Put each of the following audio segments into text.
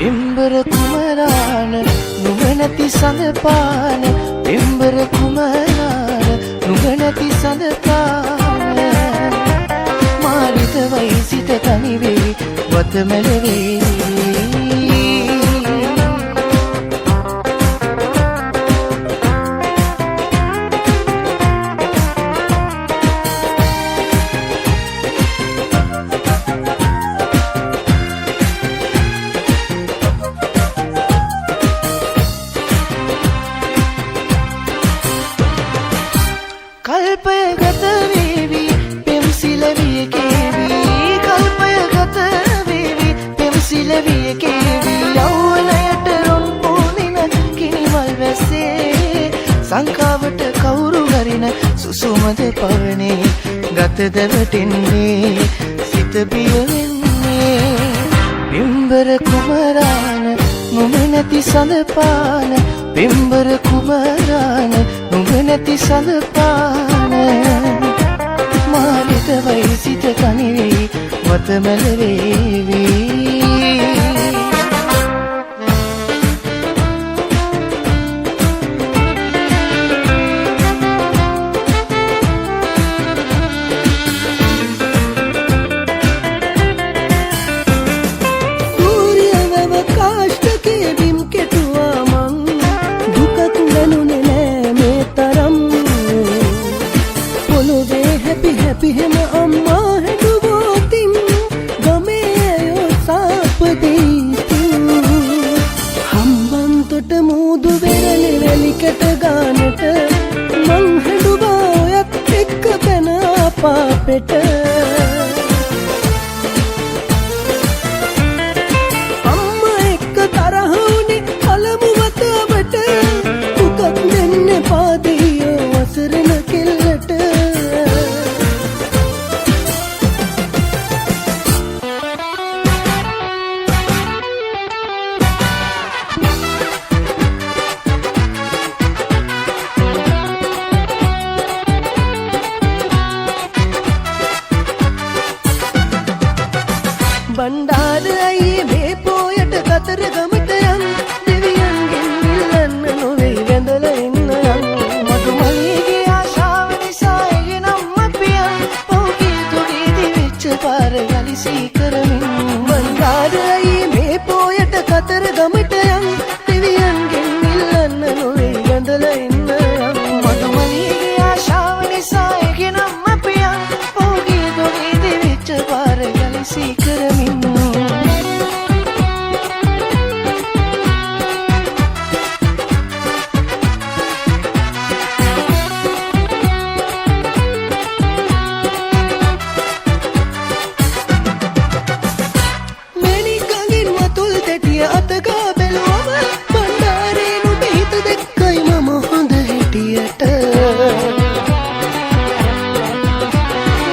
පිම්බර කුමරාන නුඹනැති සඳපාන පිම්බර කුමරාන නුඹනැති සඳපාන මාරිත වයිසිත තනි වෙයි වතමල වෙයි කල්පය ගත වේවි පෙම්සිල විය කේවි කල්පය ගත වේවි පෙම්සිල විය කේවි යෞවනයට රොන් පොදින කිනිමල් වැස්සේ සංකාවට කවුරු හරින සුසුමද පවනේ ගත දැවටෙන්නේ සිත බිය වෙන්නේ පිම්බර කුමරාන නුඹනැති සඳපාන පිම්බර කුමරාන නුඹනැති සඳපාන මාරිත වයිසිත තනි වෙයි වතමල වේවි පිහෙම අම්මා හැදුවෝතින් ගමේ සාප දෙයිතින් හම්බන්තොට මූදු වෙරළ වැලිකට ගානට මං හැදුවා ඔයත් එක්ක පැන පාපෙට අම්මා එක්ක තරහ වුණේ පළමු වතාවට දුකක් දෙන්න පාදෙයෝ වසරන කෙල්ලට බණ්ඩාර අයියේ මේ පෝයට කතරගමට යන් දෙවියන්ගෙන් ඉල්ලන්න නොවේ වැඳලා ඉන්න යන් මధుමලිගේ ආශාව නිසා එගෙනම් අපියන් පොකී තුගේ දිවිච්ච පාර යලි සීකරමින් බණ්ඩාර අයියේ මේ පෝයට කතරගමට යන් දෙවියන්ගෙන් ඉල්ලන්න නොවේ වැඳලා ඉන්න යන් මధුමලිගේ ආශාව නිසා එගෙනම් අපියන් පොකී තුගේ දිවිච්ච පාර යලි සීකරමින් අතගා බැලුවම බණ්ඩාරේ නුඹ හිත දැක්කයි මම හොඳ හිටියට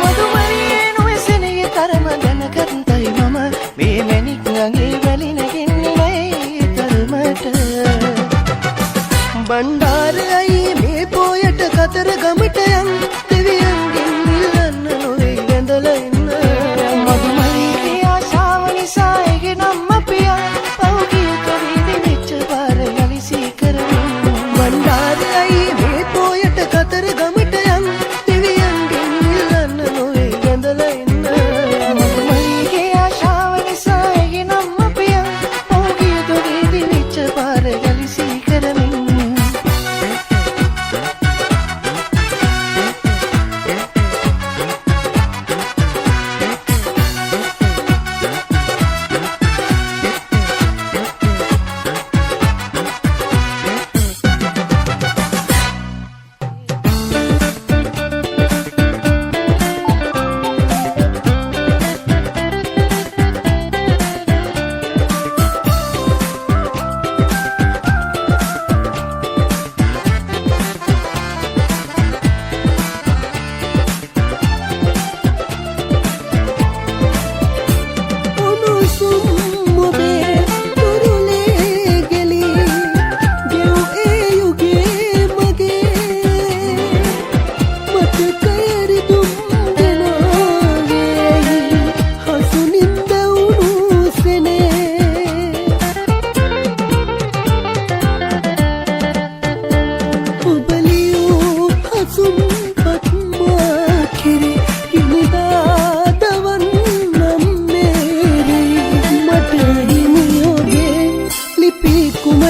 මధుමරියේ නොවැසෙනේ තරම දැනගත්තයි මම මේ මැණික් ගඟේ වැලි නැගින්නේ නෑ තරමට බණ්ඩාර අයියේ මේ පෝයට කතරගමට යන් දෙවියන්ගෙන් ඉල්ලන්න නොවේ වැඳලා ඉන්න මధුමරියේ ආශාව නිසා එගෙනම් අපියන්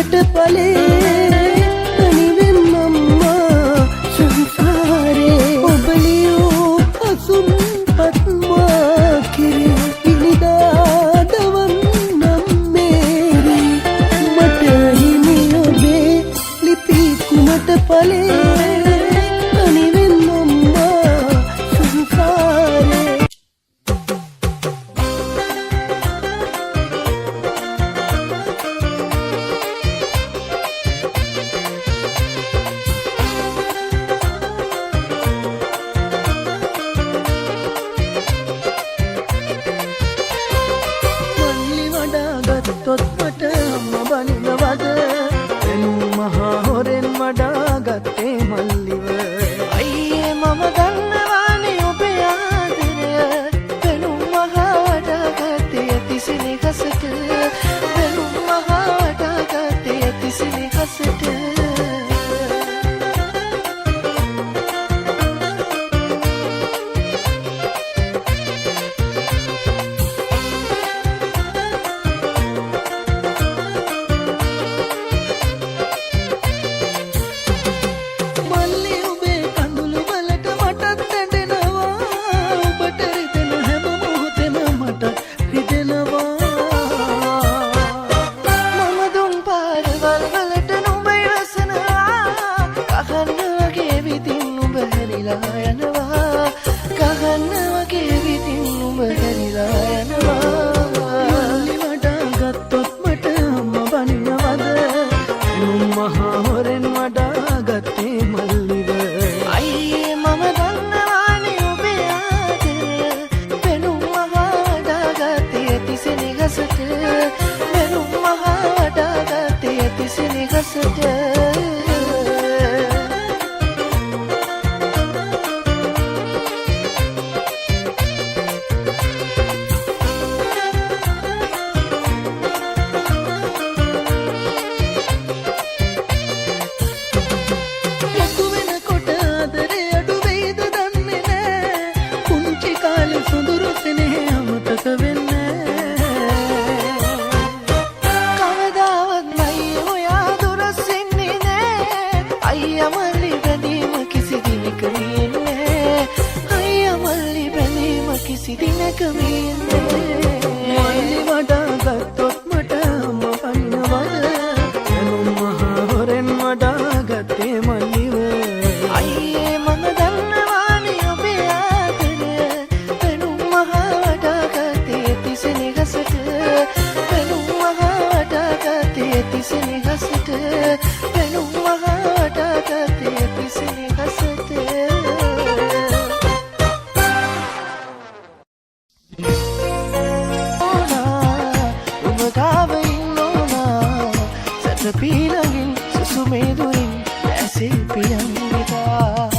කුමට පලේ තනිවෙන්නම්මා සංසාරේ ඔබලියෝ අසුන් පත්මා කිරි ඉනිදාදවන් නම් මේරි මට හිමි ඔබේ ලිපි කුමට පලේ ගත්තොත් මට අම්ම බනිනවද වෙනුම් මහා හොරෙන් වඩා ගත්තේ මල්ලිව අයියේ මම දන්නවානේ ඔබේ ආදරය වෙනුම් මහා වඩා ගත්තේ ඇතිසිලි ගසට වෙනුම් මහා වඩා ගත්තේ ඇතිසිලි ගසට ගහන්න වගේ විදින් උඹ හැරිලා යනවා මල්ලි වඩා ගත්තොත් මට අම්ම බනිනවද වෙනුම් මහා හොරෙන් වඩා ගත්තේ මල්ලිව අයියේ මම දන්නවානේ ඔබේ ආදරය වෙනුම් මහා වඩා ගත්තේ ඇතිසිලි ගසට වෙනුම් මහා වඩා ගත්තේ ඇතිසිලි ගසට කිසි දිනක මල්ලි වඩා ගත්තොත් මට අම්ම පනිනවද වෙනුම් මහා හොරෙන් වඩා ගත්තේ මල්ලිව අයියේ මම දන්නවානේ ඔබේ ආදරය වෙනුම් මහා වඩා ගත්තේ ඇතිසිලි ගසට වෙනුම් මහා වඩා ගත්තේ ඇතිසිලි ගසට වෙනුම් මහා වඩා ගත්තේ ඇතිසිලි ගසට පීලගින් සුසුමේදුරින් ඇසේ පියන්විතා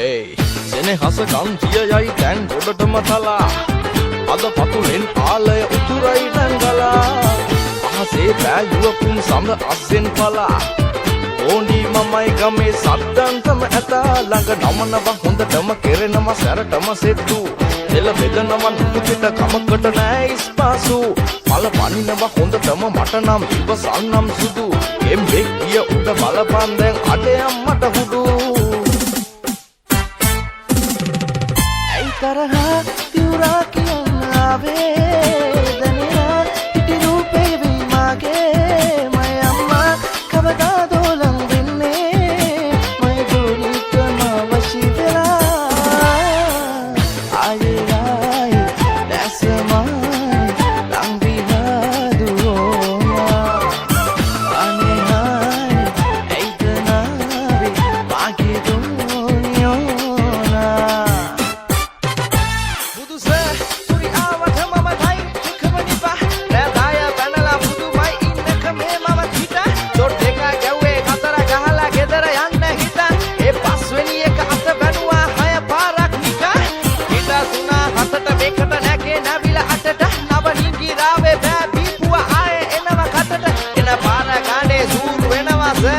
hey සෙනෙහස කන්තිය යයි දැන් ගොඩටම තලා අද පතුලෙන් ආලය උතුරයි දංගලා අහසේ පෑයුවකුන් සඳ අස්සෙන් පලා ඕනි මමයි ගමේ සද්දන්තම ඇතා ළඟ නමනව හොඳටම කෙරෙනම සැරටම සෙත්තු දෙල බෙදනව නුපිට කමකට නෑ ඉස්පාසු පල පනිනව හොඳටම මට නම් ඉවසන්නම් සුදු එම්බෙක් ගිය උඩ බලපන් දැන් අඩයම් මට හුදු ඇයි තරහා තිවුරා කියන්න ආවේ දැනෙනා ඉටි රූපේ වෙයි මාගේ මය අම්මා කවදා දෝලම් වෙන්නේ මය දෝනිකම වශී වෙලා ආයේ ආයේ දැසමයි ලං විහදුවෝනා අනේ ආයේ ඇයිද නාවේ මාගේ දෝනියෝනා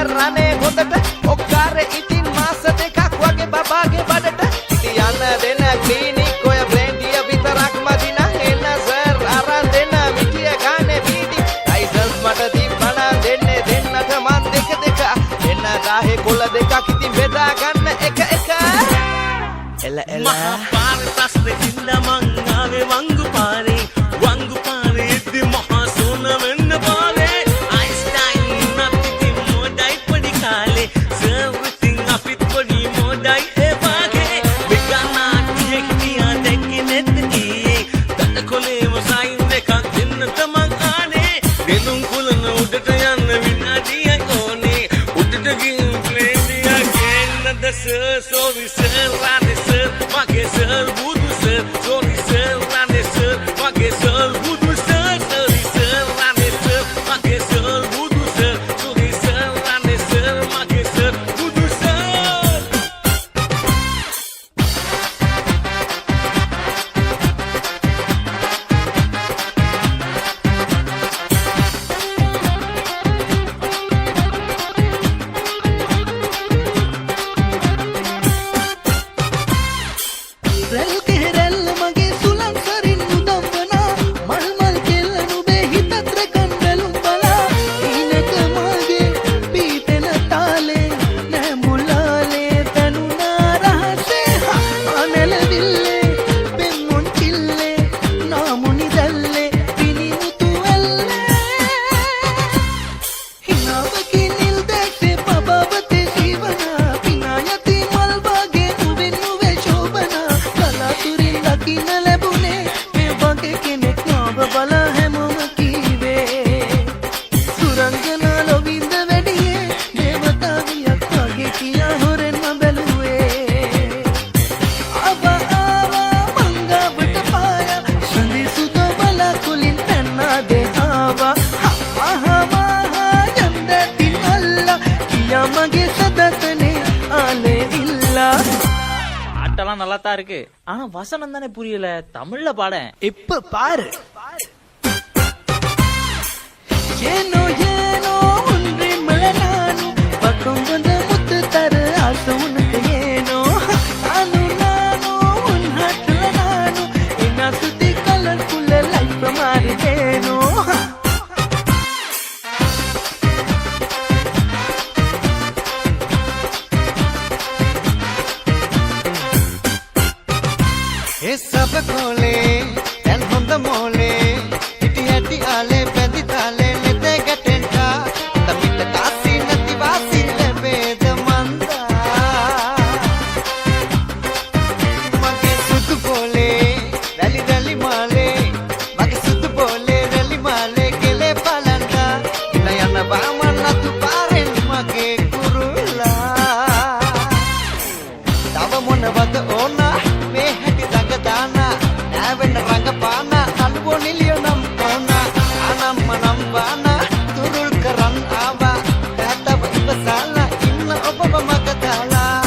රනේ හොඳට ඔක්කාරේ ඉතින් මාස දෙකක් වගේ බබාගේ බඩට ඉතින් යන්න දෙන ක්ලිනික් ඔය බ්ලෙන්ඩිය විතරක් මදි නම් එන්න සර් අරන් දෙන්න මිටිය ගානේ බීඩි ලයිසන්ස් මට තිබ්බනම් දෙන්නේ දෙන්නට මන් දෙක එන්න රාහේ කොළ දෙකක් ඉතින් බෙදා ගන්න එක එල මහා පාරේ ඉඳ මං ආවේ වංගු පාරේ ඉද්දි මහා සෝන වෙන්න පාරේ Sorry sir, rane sir, mage sir, budu sir. Sorry sir, rane sir, mage sir, budu sir. Sorry sir, rane sir, mage sir, budu sir. Sorry sir, rane sir, mage sir, budu sir. රැල් කෙරැල්ල මගේ සුලං සරින් උදම්වනා මල් මල් කෙල්ල නුබේ හිතත් රැකන් බැලුම් බලා ඊනක මගේ පීතෙන තාලේ නෑ මුලාලේ තනුනා රහසේ අනෙලවිල්ලේ පෙම්මුන් කිල්ලේ නාමුනි දැල්ලේ පිනිමුතු ඇල්ලේ හිනාවකින් නිල් දැක්සේ පබවතේ ජීවනා පිනායති මල් වගේ නුවෙන් නුවේ ශෝභනා කලාතුරින් දකින්න ලැබුණේ මේ වගේ කෙනෙක් නොව බල හැමෝම කීවේ සුරංගනා ලොවින්ද වැඩියේ දේවතාවියක් වගේ කියා හොරෙන්ම බැලුවේ ආවා මංගාවට පායා සඳි සුද බලා කුලින් පැන්නා දෙහාවා මහා යන්දටින් අල්ලා කියා මගේ සදතනේ ආලේ ඉල්ලා பாட்டெல்லாம் நல்லா தான் இருக்கு ஆனா வசனம் தானே புரியல தமிழ்ல பாட இப்ப பாரு ஏனோ ஏனோ ஒன்றே மலனானு பக்கம் வந்த முத்து தர ஆசை உனக்கு ஏனோ நானு உன் ஹாட்டுல நானு என்ன சுத்தி கலர்ஃபுல்ல லைஃப் மாறினேனோ ඒ සබ කොලේ දැන් හොඳ මොලේ හිටි ඇටි ආලේ පැදි තාලේ නෙතේ ගැටෙන්ටා තමිට තාසි නැති වාසි ලැබේද මන්දා මගේ සුදු පොලේ රැලි රැලි මාලේ මගේ සුදු පොලේ රැලි මාලේ ගෙලේ බලන්දා ඉන යන බාමන් අතු පාරෙන් මගේ කුරුල්ලා තව මොනවද ඕනා මේ හැටි රඟ දානා නෑවෙන්න රඟපානා අනුබෝ නිලියනම් ඕනා අනම්මනම් වානා තුරුල් කරන් ආවා පැතව ඉවසාලා ඉන්න ඔබව මග දාලා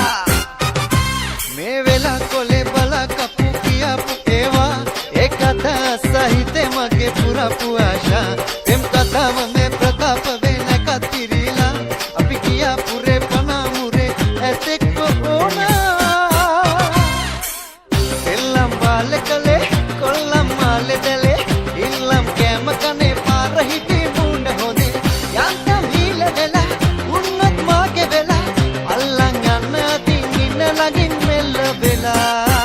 ළඟින් මෙල්ල වෙලා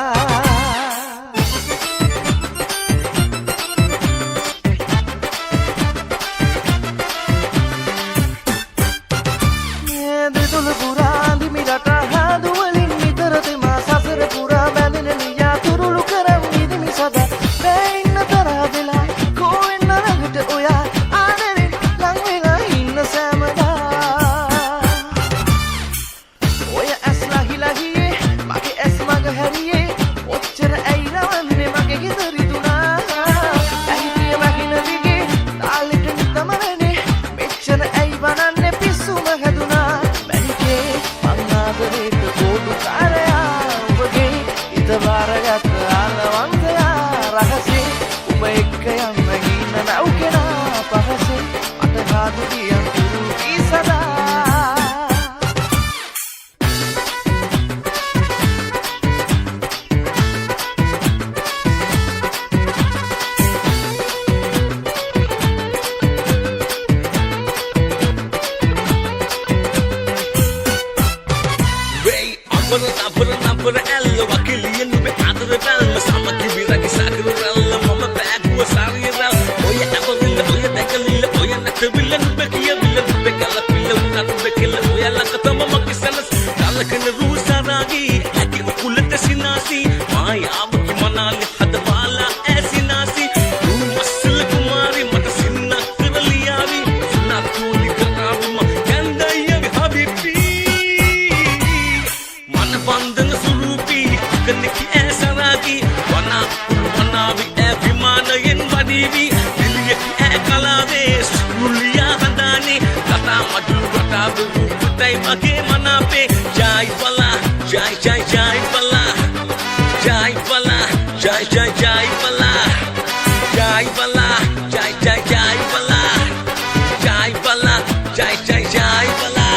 දෙතුළු පුරා දිමිරට හාදුවලින් නිතර දෙමා සසර පුරා බැඳෙන නියා තුරුළු කරම් නිදිමි සදා බැඉන්න තරහ වෙලා කෝවෙන්න ළඟට ඔයා ආදරෙන් ලං වෙලා ඉන්න සෑමදා ඔය ඇස් ලහිලහියේ මගේ ඇස් මග හැරියේ ඔච්චර ඇයි රවන්නේ මගේ ගෙද රිදුනා ඇහිතිය මහින දිගේ තාලෙට නිතම වෙනේ මෙච්චර ඇයි වනන්නේ පිස්සුම හැදුනා ආදරේට කෝඩු කාරයා ඔබගේ හිත බාරගත් ආලවන්තයා රහසේ ඔබ එක්ක යන්න ගින්න නෞකෙනා පහසේ අට කාදු දියන් තුරු සදා Napper elle wakiliye nube adre bel samaki biragi sakru rel mama baguwa sariyel oya abalilla oya dakalilla oya natbilla nube kiya billa nube kala pilla unna nube killa oya lakatama makisanas kalakana rusaragi agi ukulate sinasi maya amki manali hadwala asinasi tu masl kumari mata sinna kiraliyavi sunna tuli karabuma kandaya habibi man bandana surupi kaniki esaragi wana ulwanavi vimanayen vadivi diliyaki ekaladesh uliya handani kata madu katabu kutai mage manape jai bala jai jai jai bala jai bala jai jai jai bala jai bala jai jai jai bala jai bala jai jai jai bala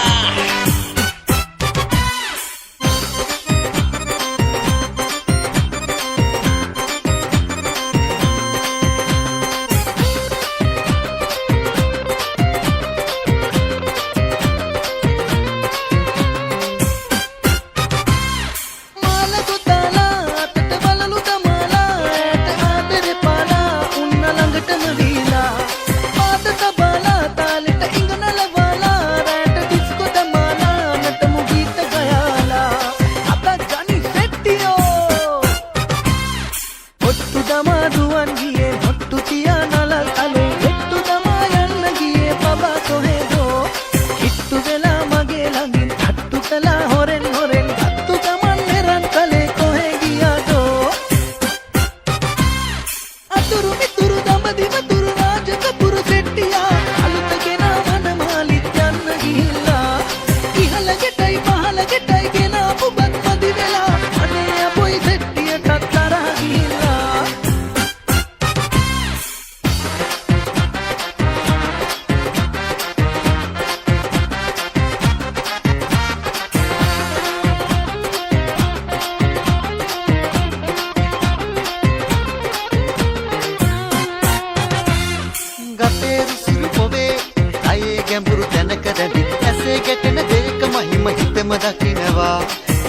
ගැඹුරු තැනකදදී ඇසේ ගැටෙන දෙයක මහිම හිතම දකිනවා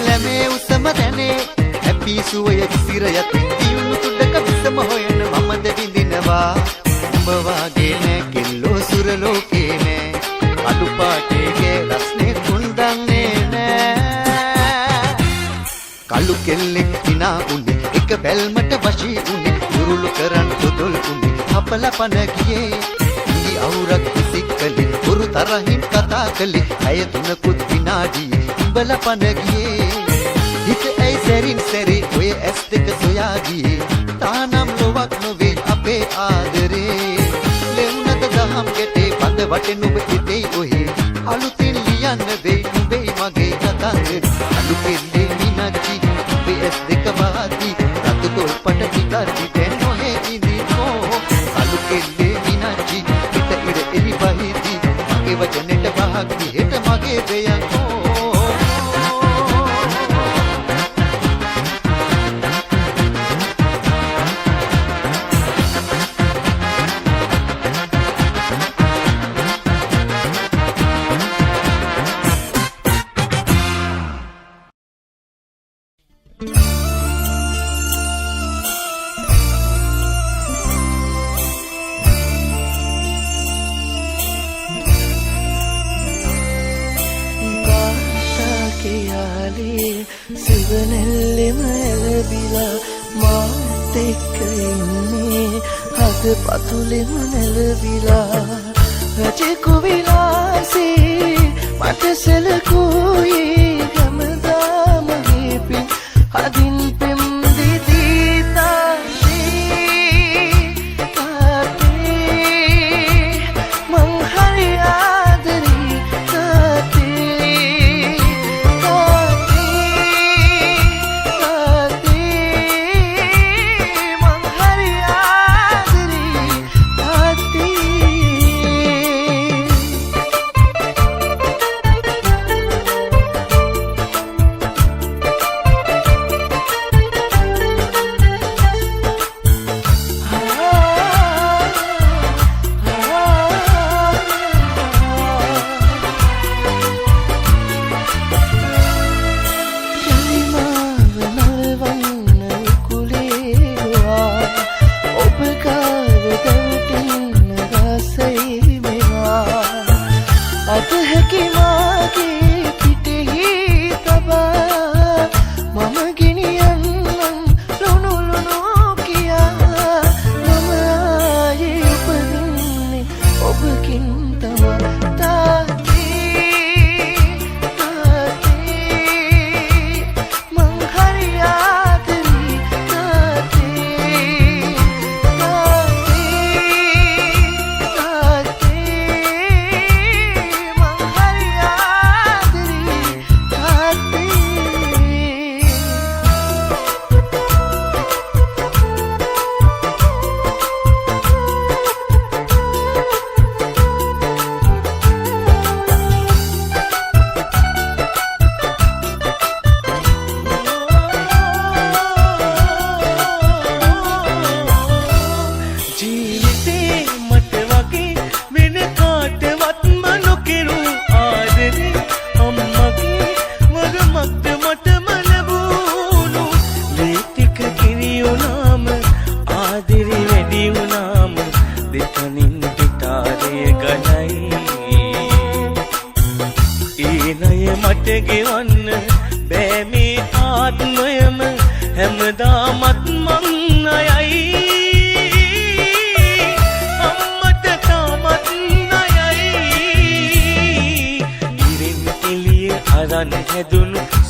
ලැමේ උසම දැනේ හැපි සුවය සිර යතින් දියුණු තුඩක විසම හොයන මමද විඳිනවා උඹ වාගේ නෑ කෙල්ලෝ සුර ලෝකේ නෑ අඩු පාටේ රස්නේ කුණ්ඩන්නේ නෑ කළු කෙල්ලෙක් දිනා උනේ එක බැල්මට වශී උනේ උරුළු කරන් පොදොල් උනේ අපල පන ගියේ අවුරක් සික්කලි පුරු තරහින් කතා කළේ ඇය තුනකුත් විනාඩි උඹල පන ගියේ හිත ඇයි සැරින් සැරේ ඔය ඇස් දෙක සොයා ගියේ තානම් ලොවක් නොවේ අපේ ආදරේ ලෙන්නද දහම් ගැටේ පද වටේ නුඹ හිතේ ඔහේ අලුතින් ලියන්න වෙයි නුඹේ මගේ කතාවේ අලු කෙල්ලේ මිනච්චි ඔබේ ඇස් දෙක වාති රතු තොල් පට පිටරි දැන් නොහේ ඉඳිනෝ අලු කෙල්ලේ මිනච්චි එලි බහිදී මගේ වචනෙට බහක් දිහෙට මගේ දෙයන් සිවනෙල්ලෙම එළබිලා මාත් එක්ක ඉන්නේ අද පතුලෙම නැලවිලා රජෙකු විලාසේ මට සැලකුවේ හැමදාම හිපින් අදින් පෙම් දිදී තාත්තේ මං හරි ආදරේ තාත්තේ මං හරි ආදරේ තාත්තේ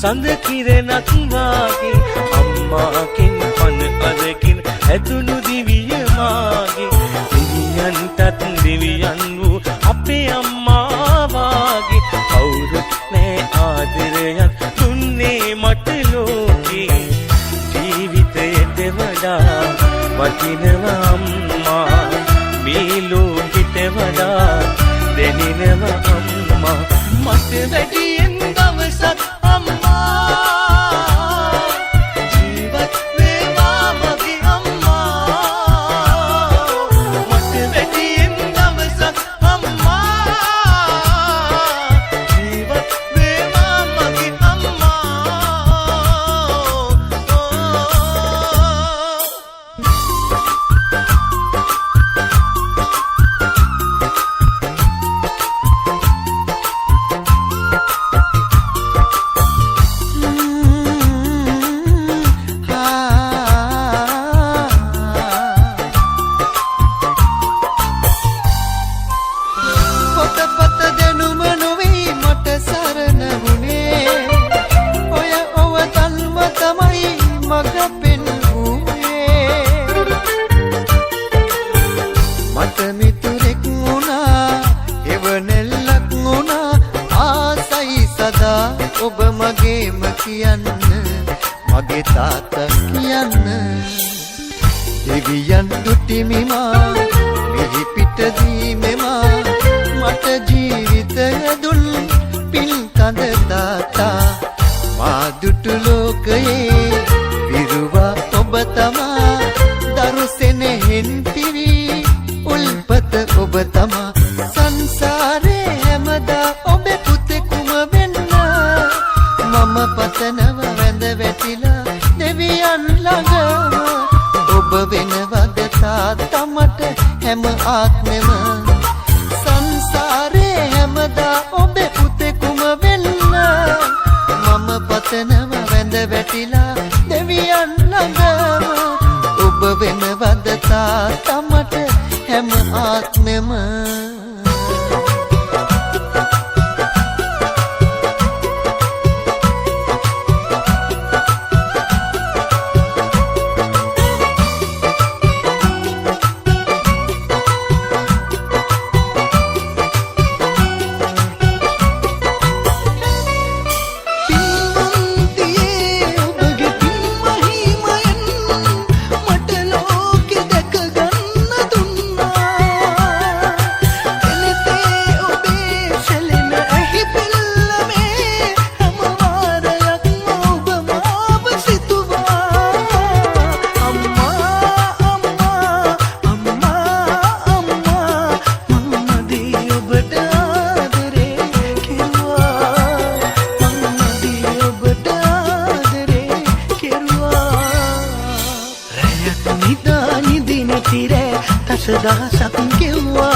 සඳ කිරණක් වාගේ අම්මාකින් පන අදකින් ඇතුණු දිවිය මාගේ දෙවියන්ටත් දෙවියන් වූ අපේ අම්මා වාගේ කවුරුත් නෑ ආදරයක් දුන්නේ මට ලෝකේ ජීවිතයට වඩා වටිනවා අම්මා මේ ලෝකෙට වඩා දැනෙනවා අම්මා මට වැඩියෙන් දවසක් සංසාරේ හැමදා ඔබේ පුතෙකුම වෙන්න මම පතනවා වැඳ බැඳ වැටිලා දෙවියන් ළඟම ඔබ වෙනවද තාත්තමට හැම ආත්මෙම දහසක් කිව්වා